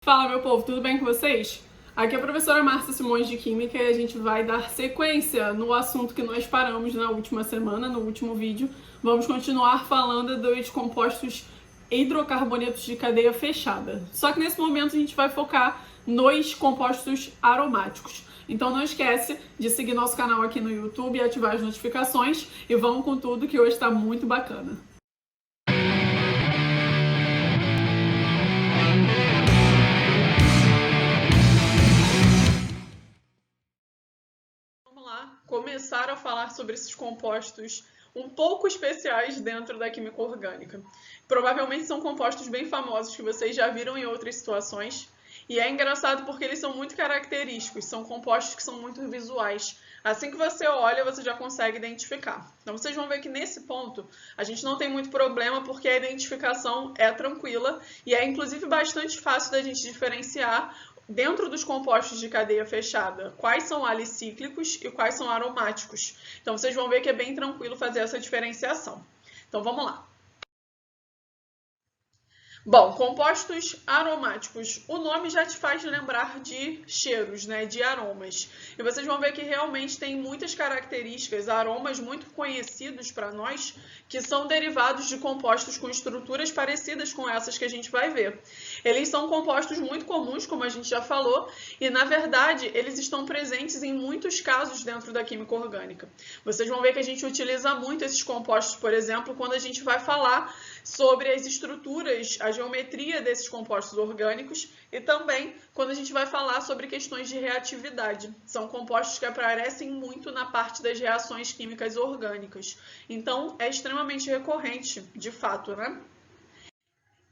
Fala, meu povo, tudo bem com vocês? Aqui é a professora Márcia Simões de Química e a gente vai dar sequência no assunto que nós paramos na última semana, no último vídeo. Vamos continuar falando dos compostos hidrocarbonetos de cadeia fechada. Só que nesse momento a gente vai focar nos compostos aromáticos. Então não esquece de seguir nosso canal aqui no YouTube e ativar as notificações. E vamos com tudo que hoje está muito bacana. Começar a falar sobre esses compostos um pouco especiais dentro da química orgânica. Provavelmente são compostos bem famosos que vocês já viram em outras situações. E é engraçado porque eles são muito característicos, são compostos que são muito visuais. Assim que você olha, você já consegue identificar. Então vocês vão ver que nesse ponto a gente não tem muito problema porque a identificação é tranquila e é inclusive bastante fácil da gente diferenciar dentro dos compostos de cadeia fechada, quais são alicíclicos e quais são aromáticos. Então, vocês vão ver que é bem tranquilo fazer essa diferenciação. Então, vamos lá. Bom, compostos aromáticos. O nome já te faz lembrar de cheiros, né, de aromas. E vocês vão ver que realmente tem muitas características, aromas muito conhecidos para nós, que são derivados de compostos com estruturas parecidas com essas que a gente vai ver. Eles são compostos muito comuns, como a gente já falou, e na verdade eles estão presentes em muitos casos dentro da química orgânica. Vocês vão ver que a gente utiliza muito esses compostos, por exemplo, quando a gente vai falar sobre as estruturas, a geometria desses compostos orgânicos e também quando a gente vai falar sobre questões de reatividade. São compostos que aparecem muito na parte das reações químicas orgânicas. Então, é extremamente recorrente, de fato, né?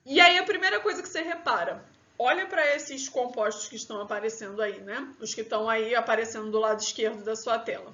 E aí, a primeira coisa que você repara, olha para esses compostos que estão aparecendo aí, né? Os que estão aí aparecendo do lado esquerdo da sua tela.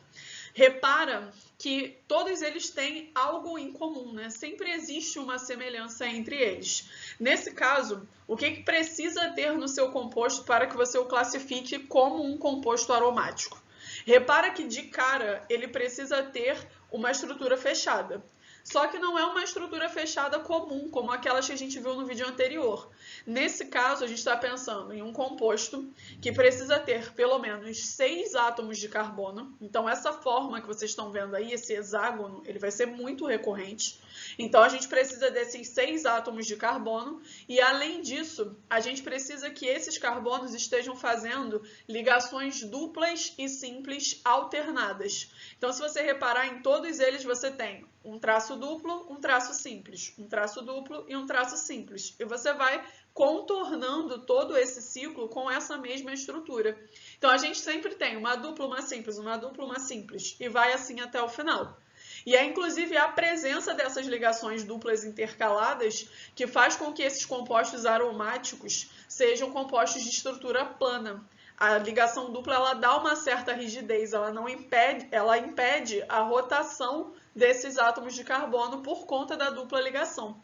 Repara que todos eles têm algo em comum, né? Sempre existe uma semelhança entre eles. Nesse caso, o que precisa ter no seu composto para que você o classifique como um composto aromático? Repara que de cara ele precisa ter uma estrutura fechada. Só que não é uma estrutura fechada comum, como aquelas que a gente viu no vídeo anterior. Nesse caso, a gente está pensando em um composto que precisa ter pelo menos 6 átomos de carbono. Então, essa forma que vocês estão vendo aí, esse hexágono, ele vai ser muito recorrente. Então, a gente precisa desses 6 átomos de carbono e, além disso, a gente precisa que esses carbonos estejam fazendo ligações duplas e simples alternadas. Então, se você reparar em todos eles, você tem um traço duplo, um traço simples, um traço duplo e um traço simples. E você vai contornando todo esse ciclo com essa mesma estrutura. Então, a gente sempre tem uma dupla, uma simples, uma dupla, uma simples, e vai assim até o final. E é inclusive a presença dessas ligações duplas intercaladas que faz com que esses compostos aromáticos sejam compostos de estrutura plana. A ligação dupla ela dá uma certa rigidez, ela não impede, ela impede a rotação desses átomos de carbono por conta da dupla ligação.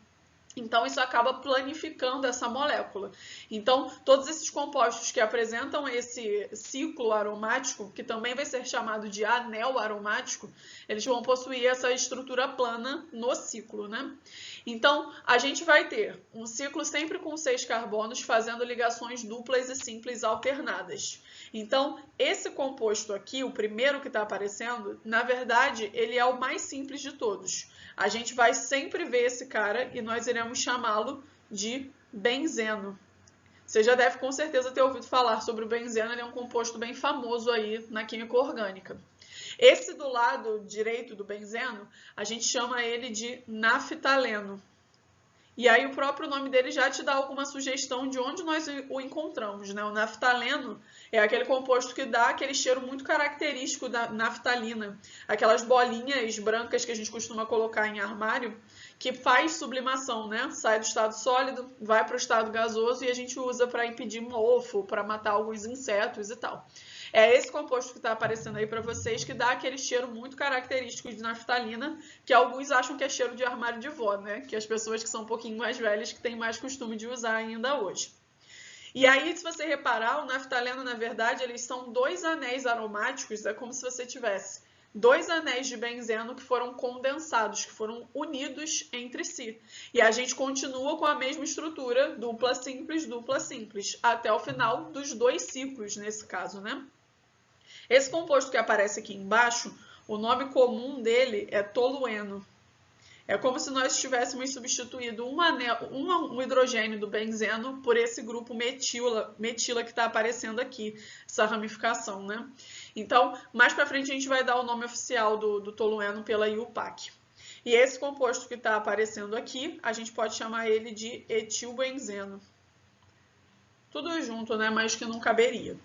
Então, isso acaba planificando essa molécula. Então, todos esses compostos que apresentam esse ciclo aromático, que também vai ser chamado de anel aromático, eles vão possuir essa estrutura plana no ciclo, né? Então, a gente vai ter um ciclo sempre com 6 carbonos, fazendo ligações duplas e simples alternadas. Então, esse composto aqui, o primeiro que está aparecendo, na verdade, ele é o mais simples de todos. A gente vai sempre ver esse cara e nós iremos chamá-lo de benzeno. Você já deve com certeza ter ouvido falar sobre o benzeno, ele é um composto bem famoso aí na química orgânica. Esse do lado direito do benzeno, a gente chama ele de naftaleno. E aí o próprio nome dele já te dá alguma sugestão de onde nós o encontramos, né? O naftaleno é aquele composto que dá aquele cheiro muito característico da naftalina, aquelas bolinhas brancas que a gente costuma colocar em armário, que faz sublimação, né? Sai do estado sólido, vai para o estado gasoso e a gente usa para impedir mofo, para matar alguns insetos e tal. É esse composto que está aparecendo aí para vocês que dá aquele cheiro muito característico de naftalina, que alguns acham que é cheiro de armário de vó, né? Que as pessoas que são um pouquinho mais velhas que têm mais costume de usar ainda hoje. E aí, se você reparar, o naftaleno, na verdade, eles são 2 anéis aromáticos, é como se você tivesse dois anéis de benzeno que foram condensados, que foram unidos entre si. E a gente continua com a mesma estrutura, dupla simples, até o final dos dois ciclos, nesse caso, né? Esse composto que aparece aqui embaixo, o nome comum dele é tolueno. É como se nós tivéssemos substituído um hidrogênio do benzeno por esse grupo metila que está aparecendo aqui, essa ramificação, né? Então, mais para frente a gente vai dar o nome oficial do tolueno pela IUPAC. E esse composto que está aparecendo aqui, a gente pode chamar ele de etilbenzeno. Tudo junto, né? Mas que não caberia.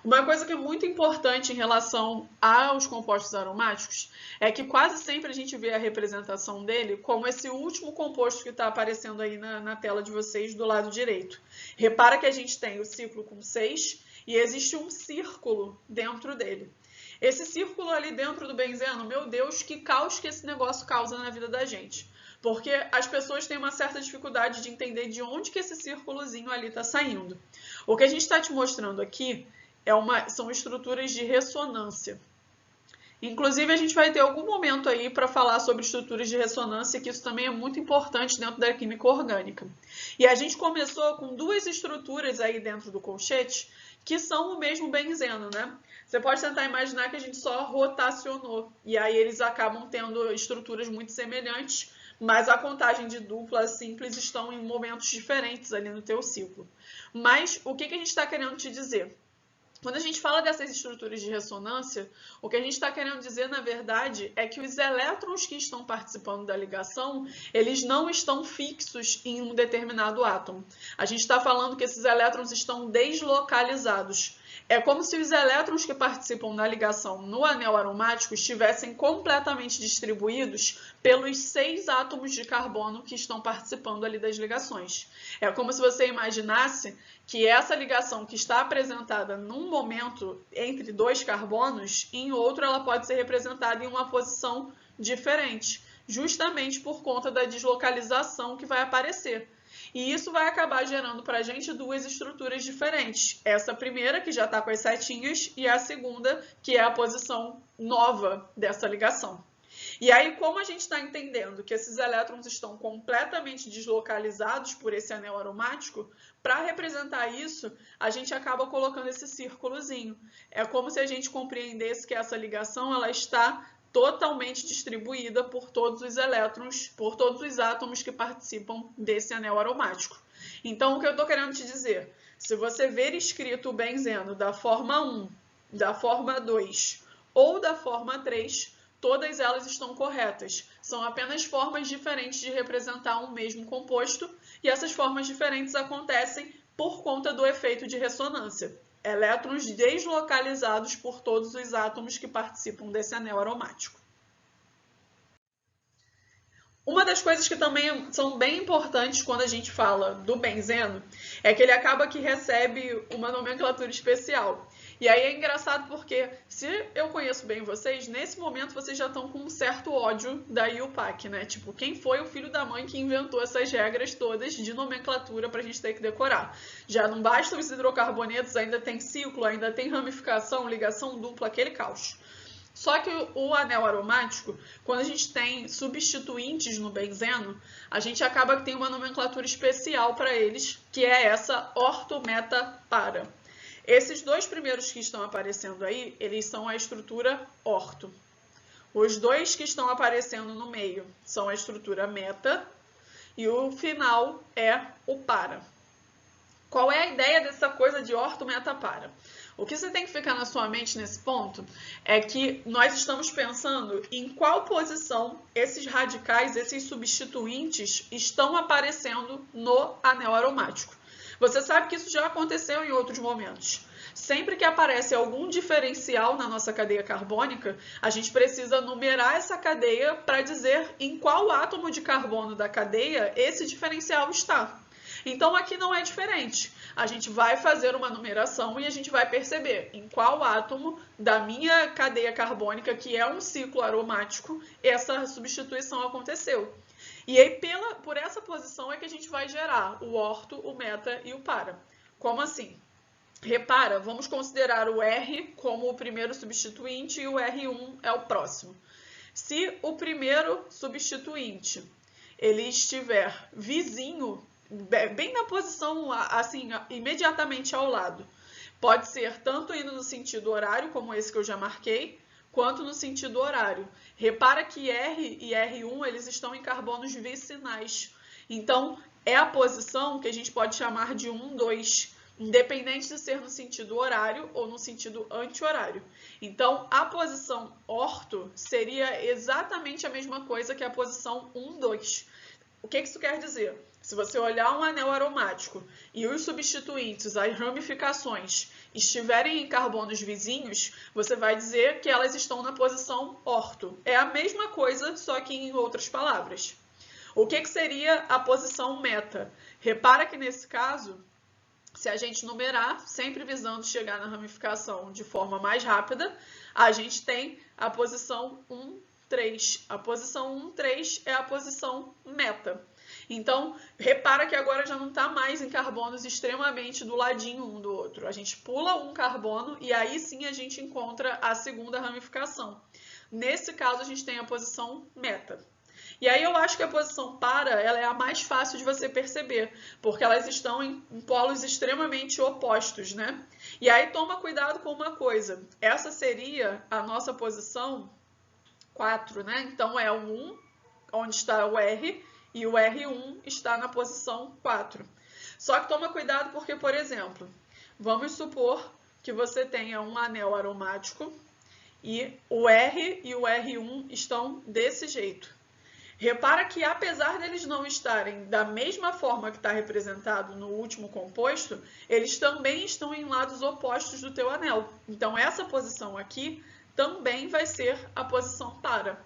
Uma coisa que é muito importante em relação aos compostos aromáticos é que quase sempre a gente vê a representação dele como esse último composto que está aparecendo aí na tela de vocês do lado direito. Repara que a gente tem o ciclo com 6 e existe um círculo dentro dele. Esse círculo ali dentro do benzeno, meu Deus, que caos que esse negócio causa na vida da gente. Porque as pessoas têm uma certa dificuldade de entender de onde que esse círculozinho ali está saindo. O que a gente está te mostrando aqui são estruturas de ressonância. Inclusive, a gente vai ter algum momento aí para falar sobre estruturas de ressonância, que isso também é muito importante dentro da química orgânica. E a gente começou com duas estruturas aí dentro do colchete, que são o mesmo benzeno, né? Você pode tentar imaginar que a gente só rotacionou, e aí eles acabam tendo estruturas muito semelhantes, mas a contagem de dupla simples estão em momentos diferentes ali no teu ciclo. Mas o que a gente está querendo te dizer? Quando a gente fala dessas estruturas de ressonância, o que a gente está querendo dizer, na verdade, é que os elétrons que estão participando da ligação, eles não estão fixos em um determinado átomo. A gente está falando que esses elétrons estão deslocalizados. É como se os elétrons que participam da ligação no anel aromático estivessem completamente distribuídos pelos 6 átomos de carbono que estão participando ali das ligações. É como se você imaginasse que essa ligação que está apresentada num momento entre 2 carbonos, em outro ela pode ser representada em uma posição diferente, justamente por conta da deslocalização que vai aparecer. E isso vai acabar gerando para a gente duas estruturas diferentes. Essa primeira, que já está com as setinhas, e a segunda, que é a posição nova dessa ligação. E aí, como a gente está entendendo que esses elétrons estão completamente deslocalizados por esse anel aromático, para representar isso, a gente acaba colocando esse círculozinho. É como se a gente compreendesse que essa ligação ela está totalmente distribuída por todos os elétrons, por todos os átomos que participam desse anel aromático. Então, o que eu estou querendo te dizer? Se você ver escrito o benzeno da forma 1, da forma 2 ou da forma 3, todas elas estão corretas. São apenas formas diferentes de representar um mesmo composto, e essas formas diferentes acontecem por conta do efeito de ressonância. Elétrons deslocalizados por todos os átomos que participam desse anel aromático. Uma das coisas que também são bem importantes quando a gente fala do benzeno é que ele acaba que recebe uma nomenclatura especial. E aí é engraçado porque, se eu conheço bem vocês, nesse momento vocês já estão com um certo ódio da IUPAC, né? Tipo, quem foi o filho da mãe que inventou essas regras todas de nomenclatura pra gente ter que decorar? Já não basta os hidrocarbonetos, ainda tem ciclo, ainda tem ramificação, ligação dupla, aquele caos. Só que o anel aromático, quando a gente tem substituintes no benzeno, a gente acaba que tem uma nomenclatura especial para eles, que é essa orto-meta-para. Esses dois primeiros que estão aparecendo aí, eles são a estrutura orto. Os dois que estão aparecendo no meio são a estrutura meta e o final é o para. Qual é a ideia dessa coisa de orto-meta-para? O que você tem que ficar na sua mente nesse ponto é que nós estamos pensando em qual posição esses radicais, esses substituintes, estão aparecendo no anel aromático. Você sabe que isso já aconteceu em outros momentos. Sempre que aparece algum diferencial na nossa cadeia carbônica, a gente precisa numerar essa cadeia para dizer em qual átomo de carbono da cadeia esse diferencial está. Então, aqui não é diferente. A gente vai fazer uma numeração e a gente vai perceber em qual átomo da minha cadeia carbônica, que é um ciclo aromático, essa substituição aconteceu. E aí, por essa posição é que a gente vai gerar o orto, o meta e o para. Como assim? Repara, vamos considerar o R como o primeiro substituinte e o R1 é o próximo. Se o primeiro substituinte ele estiver vizinho, bem na posição, assim, imediatamente ao lado, pode ser tanto indo no sentido horário, como esse que eu já marquei, quanto no sentido horário. Repara que R e R1 eles estão em carbonos vicinais. Então, é a posição que a gente pode chamar de 1, 2, independente de ser no sentido horário ou no sentido anti-horário. Então, a posição orto seria exatamente a mesma coisa que a posição 1, 2. O que isso quer dizer? Se você olhar um anel aromático e os substituintes, as ramificações, estiverem em carbonos vizinhos, você vai dizer que elas estão na posição orto. É a mesma coisa, só que em outras palavras. O que seria a posição meta? Repara que nesse caso, se a gente numerar, sempre visando chegar na ramificação de forma mais rápida, a gente tem a posição 1, 3. A posição 1, 3 é a posição meta. Então, repara que agora já não está mais em carbonos extremamente do ladinho um do outro. A gente pula um carbono e aí sim a gente encontra a segunda ramificação. Nesse caso, a gente tem a posição meta. E aí eu acho que a posição para ela é a mais fácil de você perceber, porque elas estão em polos extremamente opostos, né? E aí toma cuidado com uma coisa, essa seria a nossa posição 4, né? Então é o 1, onde está o R, e o R1 está na posição 4. Só que toma cuidado porque, por exemplo, vamos supor que você tenha um anel aromático e o R e o R1 estão desse jeito. Repara que, apesar deles não estarem da mesma forma que está representado no último composto, eles também estão em lados opostos do teu anel. Então, essa posição aqui também vai ser a posição para.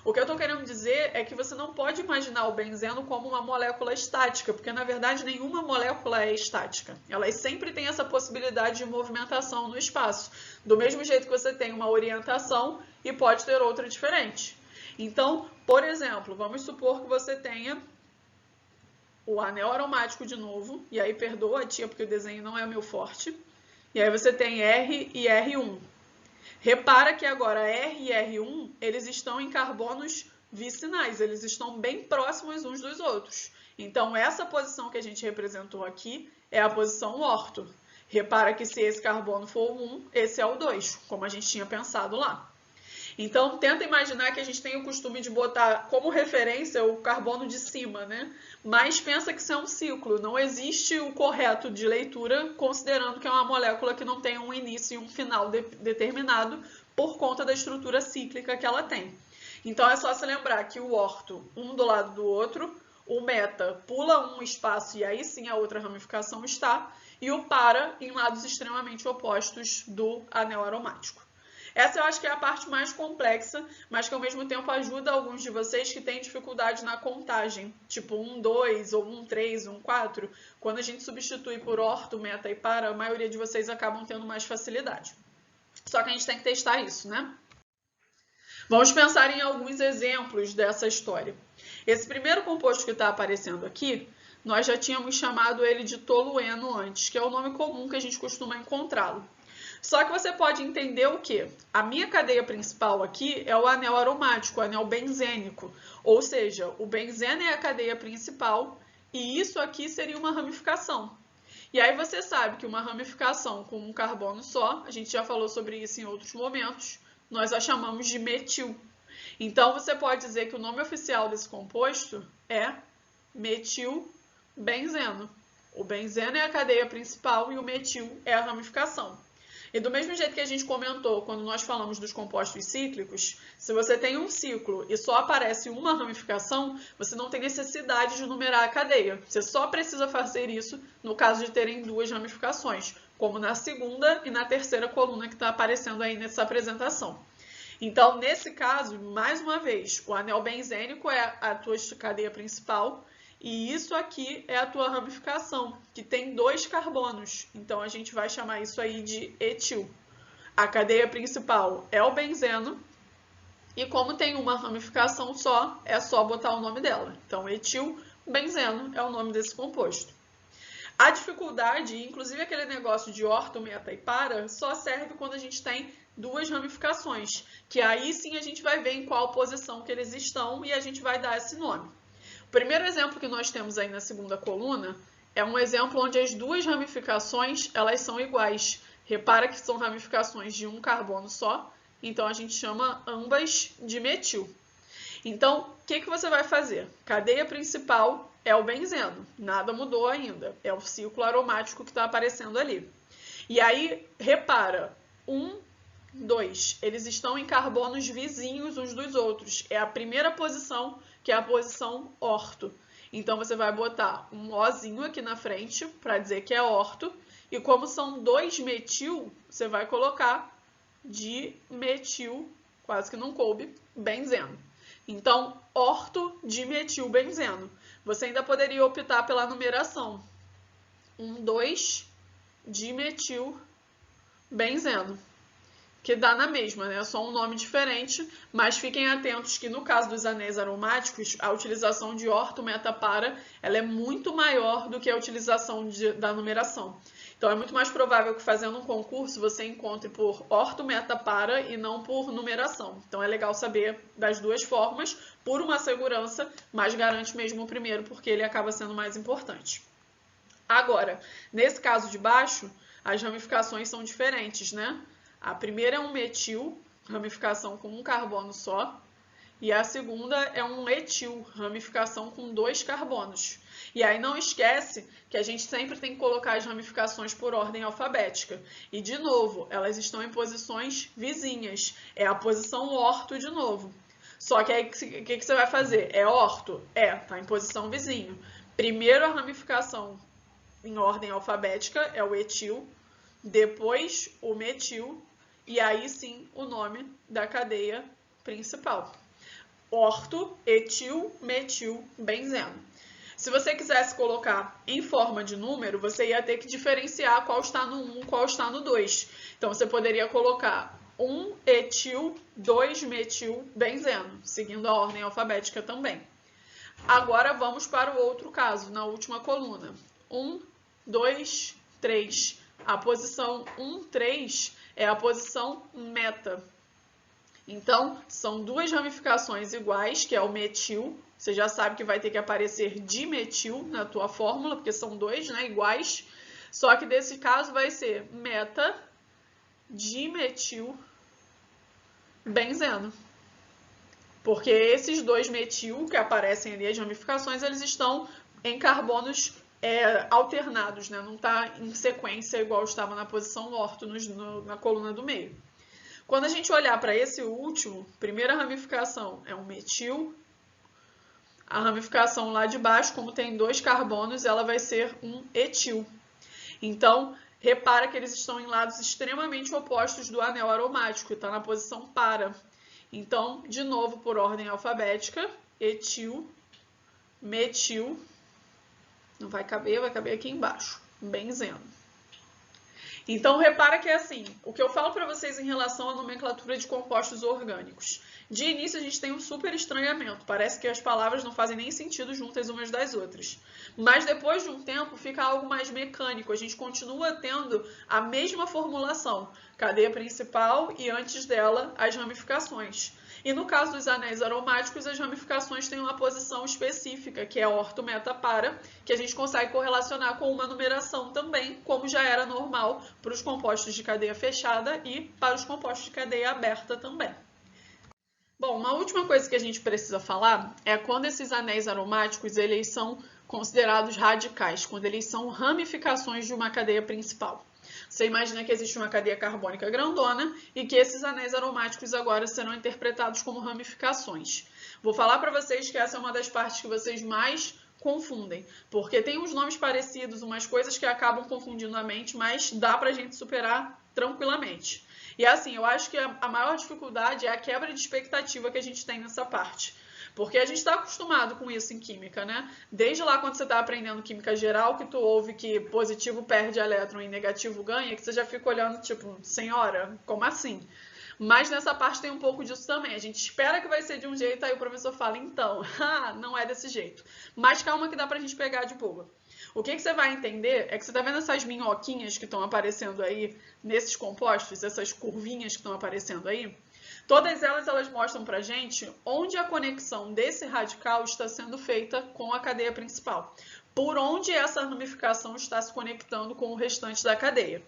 O que eu estou querendo dizer é que você não pode imaginar o benzeno como uma molécula estática, porque, na verdade, nenhuma molécula é estática. Elas sempre têm essa possibilidade de movimentação no espaço, do mesmo jeito que você tem uma orientação e pode ter outra diferente. Então, por exemplo, vamos supor que você tenha o anel aromático de novo, e aí perdoa a tia porque o desenho não é meu forte, e aí você tem R e R1. Repara que agora R e R1, eles estão em carbonos vicinais, eles estão bem próximos uns dos outros. Então, essa posição que a gente representou aqui é a posição orto. Repara que se esse carbono for o 1, esse é o 2, como a gente tinha pensado lá. Então, tenta imaginar que a gente tem o costume de botar como referência o carbono de cima, né? Mas pensa que isso é um ciclo, não existe o correto de leitura, considerando que é uma molécula que não tem um início e um final determinado por conta da estrutura cíclica que ela tem. Então, é só se lembrar que o orto, um do lado do outro, o meta pula um espaço e aí sim a outra ramificação está, e o para em lados extremamente opostos do anel aromático. Essa eu acho que é a parte mais complexa, mas que ao mesmo tempo ajuda alguns de vocês que têm dificuldade na contagem, tipo 1, 2 ou 1, 3, 1, 4. Quando a gente substitui por orto, meta e para, a maioria de vocês acabam tendo mais facilidade. Só que a gente tem que testar isso, né? Vamos pensar em alguns exemplos dessa história. Esse primeiro composto que está aparecendo aqui, nós já tínhamos chamado ele de tolueno antes, que é o nome comum que a gente costuma encontrá-lo. Só que você pode entender o quê? A minha cadeia principal aqui é o anel aromático, o anel benzênico. Ou seja, o benzeno é a cadeia principal e isso aqui seria uma ramificação. E aí você sabe que uma ramificação com um carbono só, a gente já falou sobre isso em outros momentos, nós a chamamos de metil. Então você pode dizer que o nome oficial desse composto é metilbenzeno. O benzeno é a cadeia principal e o metil é a ramificação. E do mesmo jeito que a gente comentou quando nós falamos dos compostos cíclicos, se você tem um ciclo e só aparece uma ramificação, você não tem necessidade de numerar a cadeia. Você só precisa fazer isso no caso de terem duas ramificações, como na segunda e na terceira coluna que está aparecendo aí nessa apresentação. Então, nesse caso, mais uma vez, o anel benzênico é a tua cadeia principal, e isso aqui é a tua ramificação, que tem 2 carbonos. Então, a gente vai chamar isso aí de etil. A cadeia principal é o benzeno. E como tem uma ramificação só, é só botar o nome dela. Então, etilbenzeno é o nome desse composto. A dificuldade, inclusive aquele negócio de orto, meta e para, só serve quando a gente tem duas ramificações, que aí sim a gente vai ver em qual posição que eles estão e a gente vai dar esse nome. O primeiro exemplo que nós temos aí na segunda coluna é um exemplo onde as duas ramificações elas são iguais. Repara que são ramificações de um carbono só, então a gente chama ambas de metil. Então, o que você vai fazer? Cadeia principal é o benzeno, nada mudou ainda, é o ciclo aromático que está aparecendo ali. E aí, repara, 1, 2, eles estão em carbonos vizinhos uns dos outros. É a primeira posição, que é a posição orto. Então, você vai botar um Ozinho aqui na frente para dizer que é orto. E como são 2 metil, você vai colocar dimetil, quase que não coube, benzeno. Então, orto-dimetilbenzeno. Você ainda poderia optar pela numeração. 1, 2, dimetilbenzeno. Que dá na mesma, né? É só um nome diferente, mas fiquem atentos que no caso dos anéis aromáticos, a utilização de orto, meta, para, ela é muito maior do que a utilização da numeração. Então é muito mais provável que fazendo um concurso você encontre por orto, meta, para e não por numeração. Então é legal saber das duas formas, por uma segurança, mas garante mesmo o primeiro, porque ele acaba sendo mais importante. Agora, nesse caso de baixo, as ramificações são diferentes, né? A primeira é um metil, ramificação com um carbono só, e a segunda é um etil, ramificação com 2 carbonos. E aí não esquece que a gente sempre tem que colocar as ramificações por ordem alfabética. E, de novo, elas estão em posições vizinhas. É a posição orto de novo. Só que aí o que você vai fazer? É orto? É, tá em posição vizinho. Primeiro a ramificação em ordem alfabética é o etil, depois o metil, e aí sim o nome da cadeia principal. Orto, etil, metil, benzeno. Se você quisesse colocar em forma de número, você ia ter que diferenciar qual está no 1, qual está no 2. Então você poderia colocar 1 etil, 2 metil, benzeno, seguindo a ordem alfabética também. Agora vamos para o outro caso, na última coluna. 1, 2, 3. A posição 1, 3 é a posição meta. Então, são duas ramificações iguais, que é o metil. Você já sabe que vai ter que aparecer dimetil na tua fórmula, porque são dois, né, iguais. Só que desse caso vai ser meta dimetil benzeno. Porque esses 2 metil que aparecem ali, as ramificações, eles estão em carbonos alternados, né? Não está em sequência igual estava na posição orto na coluna do meio. Quando a gente olhar para esse último, primeira ramificação é um metil. A ramificação lá de baixo, como tem 2 carbonos, ela vai ser um etil. Então, repara que eles estão em lados extremamente opostos do anel aromático, está na posição para. Então, de novo, por ordem alfabética, etil, metil, não vai caber aqui embaixo, benzeno. Então, repara que é assim, o que eu falo para vocês em relação à nomenclatura de compostos orgânicos. De início, a gente tem um super estranhamento, parece que as palavras não fazem nem sentido juntas umas das outras. Mas depois de um tempo, fica algo mais mecânico, a gente continua tendo a mesma formulação, cadeia principal e antes dela as ramificações. E no caso dos anéis aromáticos, as ramificações têm uma posição específica, que é orto, meta, para, que a gente consegue correlacionar com uma numeração também, como já era normal para os compostos de cadeia fechada e para os compostos de cadeia aberta também. Bom, uma última coisa que a gente precisa falar é quando esses anéis aromáticos eles são considerados radicais, quando eles são ramificações de uma cadeia principal. Você imagina que existe uma cadeia carbônica grandona e que esses anéis aromáticos agora serão interpretados como ramificações. Vou falar para vocês que essa é uma das partes que vocês mais confundem, porque tem uns nomes parecidos, umas coisas que acabam confundindo a mente, mas dá pra gente superar tranquilamente. E assim, eu acho que a maior dificuldade é a quebra de expectativa que a gente tem nessa parte. Porque a gente está acostumado com isso em química, né? Desde lá quando você está aprendendo química geral, que tu ouve que positivo perde elétron e negativo ganha, que você já fica olhando tipo, senhora, como assim? Mas nessa parte tem um pouco disso também. A gente espera que vai ser de um jeito, aí o professor fala, então, não é desse jeito. Mas calma que dá pra gente pegar de boa. O que você vai entender é que você está vendo essas minhoquinhas que estão aparecendo aí nesses compostos, essas curvinhas que estão aparecendo aí? Todas elas mostram para a gente onde a conexão desse radical está sendo feita com a cadeia principal. Por onde essa ramificação está se conectando com o restante da cadeia.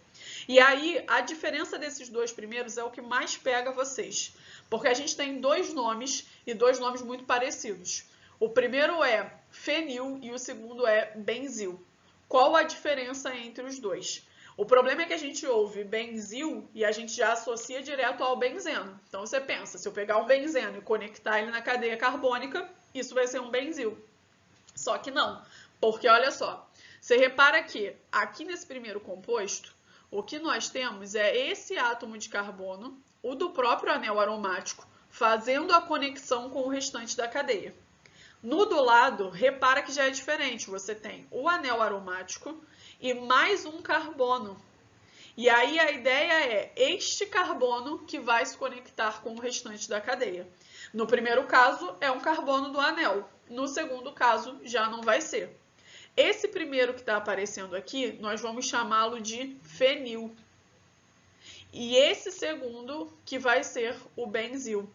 E aí, a diferença desses dois primeiros é o que mais pega vocês. Porque a gente tem dois nomes e dois nomes muito parecidos. O primeiro é fenil e o segundo é benzil. Qual a diferença entre os dois? O problema é que a gente ouve benzil e a gente já associa direto ao benzeno. Então você pensa, se eu pegar um benzeno e conectar ele na cadeia carbônica, isso vai ser um benzil. Só que não, porque olha só, você repara que aqui nesse primeiro composto, o que nós temos é esse átomo de carbono, o do próprio anel aromático, fazendo a conexão com o restante da cadeia. No do lado, repara que já é diferente. Você tem o anel aromático e mais um carbono. E aí a ideia é este carbono que vai se conectar com o restante da cadeia. No primeiro caso, é um carbono do anel. No segundo caso, já não vai ser. Esse primeiro que está aparecendo aqui, nós vamos chamá-lo de fenil. E esse segundo que vai ser o benzil.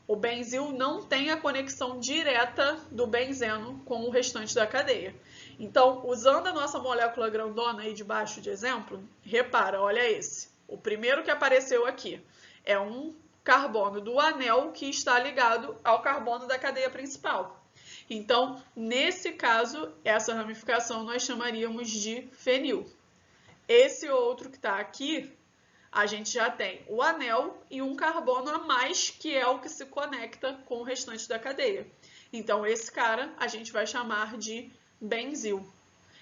O benzil não tem a conexão direta do benzeno com o restante da cadeia. Então, usando a nossa molécula grandona aí de baixo de exemplo, repara, olha esse. O primeiro que apareceu aqui é um carbono do anel que está ligado ao carbono da cadeia principal. Então, nesse caso, essa ramificação nós chamaríamos de fenil. Esse outro que está aqui, a gente já tem o anel e um carbono a mais, que é o que se conecta com o restante da cadeia. Então, esse cara a gente vai chamar de benzil.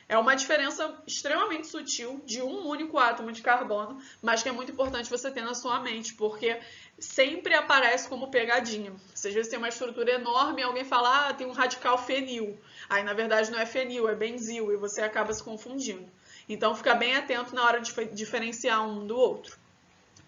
É uma diferença extremamente sutil de um único átomo de carbono, mas que é muito importante você ter na sua mente, porque sempre aparece como pegadinha. Você às vezes tem uma estrutura enorme e alguém fala, tem um radical fenil. Aí, na verdade, não é fenil, é benzil, e você acaba se confundindo. Então, fica bem atento na hora de diferenciar um do outro.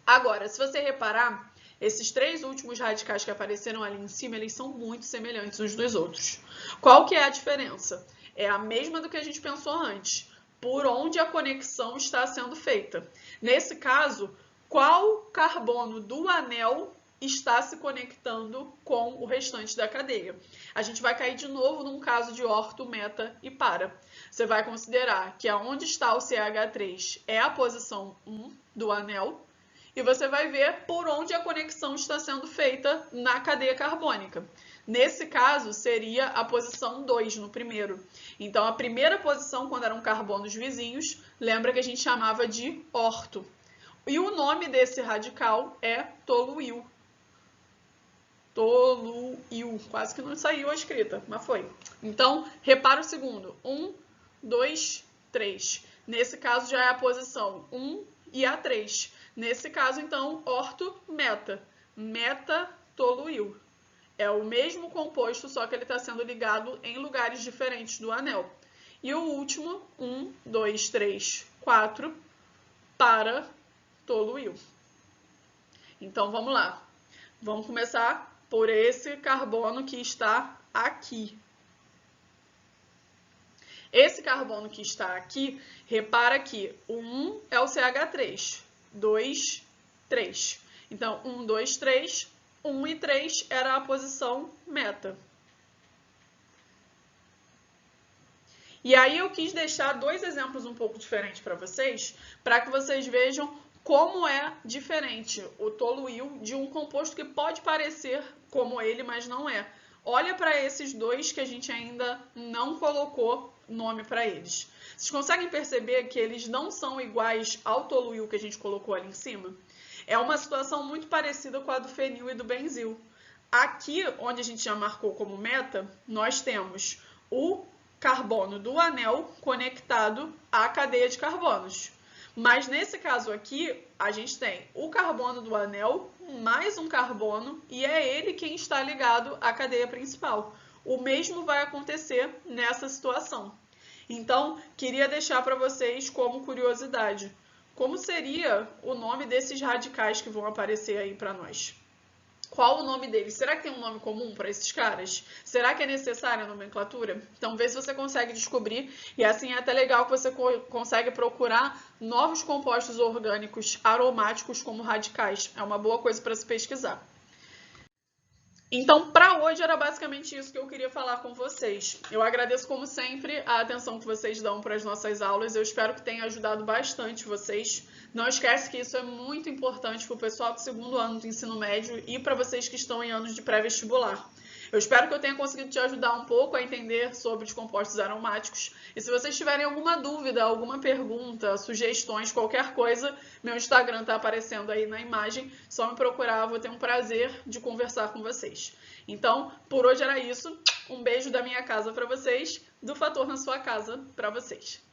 Agora, se você reparar, esses três últimos radicais que apareceram ali em cima, eles são muito semelhantes uns dos outros. Qual que é a diferença? É a mesma do que a gente pensou antes, por onde a conexão está sendo feita. Nesse caso, qual carbono do anel está se conectando com o restante da cadeia? A gente vai cair de novo num caso de orto, meta e para. Você vai considerar que aonde está o CH3 é a posição 1 do anel, e você vai ver por onde a conexão está sendo feita na cadeia carbônica. Nesse caso, seria a posição 2 no primeiro. Então, a primeira posição, quando eram carbonos vizinhos, lembra que a gente chamava de orto. E o nome desse radical é toluil. Toluil. Quase que não saiu a escrita, mas foi. Então, repara o segundo. 1, 2, 3. Nesse caso, já é a posição 1 e a 3. Nesse caso, então, orto-meta. Meta-toluil. É o mesmo composto, só que ele está sendo ligado em lugares diferentes do anel. E o último, 1, 2, 3, 4, para-toluil. Então, vamos lá. Vamos começar por esse carbono que está aqui. Esse carbono que está aqui, repara que o 1 é o CH3. 2, 3. Então, 1, 2, 3, 1 e 3 era a posição meta. E aí eu quis deixar dois exemplos um pouco diferentes para vocês que vocês vejam como é diferente o toluil de um composto que pode parecer como ele, mas não é. Olha para esses dois que a gente ainda não colocou nome para eles. Vocês conseguem perceber que eles não são iguais ao toluil que a gente colocou ali em cima? É uma situação muito parecida com a do fenil e do benzil. Aqui, onde a gente já marcou como meta, nós temos o carbono do anel conectado à cadeia de carbonos. Mas nesse caso aqui, a gente tem o carbono do anel mais um carbono e é ele quem está ligado à cadeia principal. O mesmo vai acontecer nessa situação. Então, queria deixar para vocês como curiosidade, como seria o nome desses radicais que vão aparecer aí para nós? Qual o nome deles? Será que tem um nome comum para esses caras? Será que é necessária a nomenclatura? Então vê se você consegue descobrir, e assim é até legal que você consegue procurar novos compostos orgânicos aromáticos como radicais. É uma boa coisa para se pesquisar. Então, para hoje era basicamente isso que eu queria falar com vocês. Eu agradeço, como sempre, a atenção que vocês dão para as nossas aulas. Eu espero que tenha ajudado bastante vocês. Não esquece que isso é muito importante para o pessoal do segundo ano do ensino médio e para vocês que estão em anos de pré-vestibular. Eu espero que eu tenha conseguido te ajudar um pouco a entender sobre os compostos aromáticos. E se vocês tiverem alguma dúvida, alguma pergunta, sugestões, qualquer coisa, meu Instagram está aparecendo aí na imagem. Só me procurar, eu vou ter um prazer de conversar com vocês. Então, por hoje era isso. Um beijo da minha casa para vocês, do Fator na sua casa para vocês.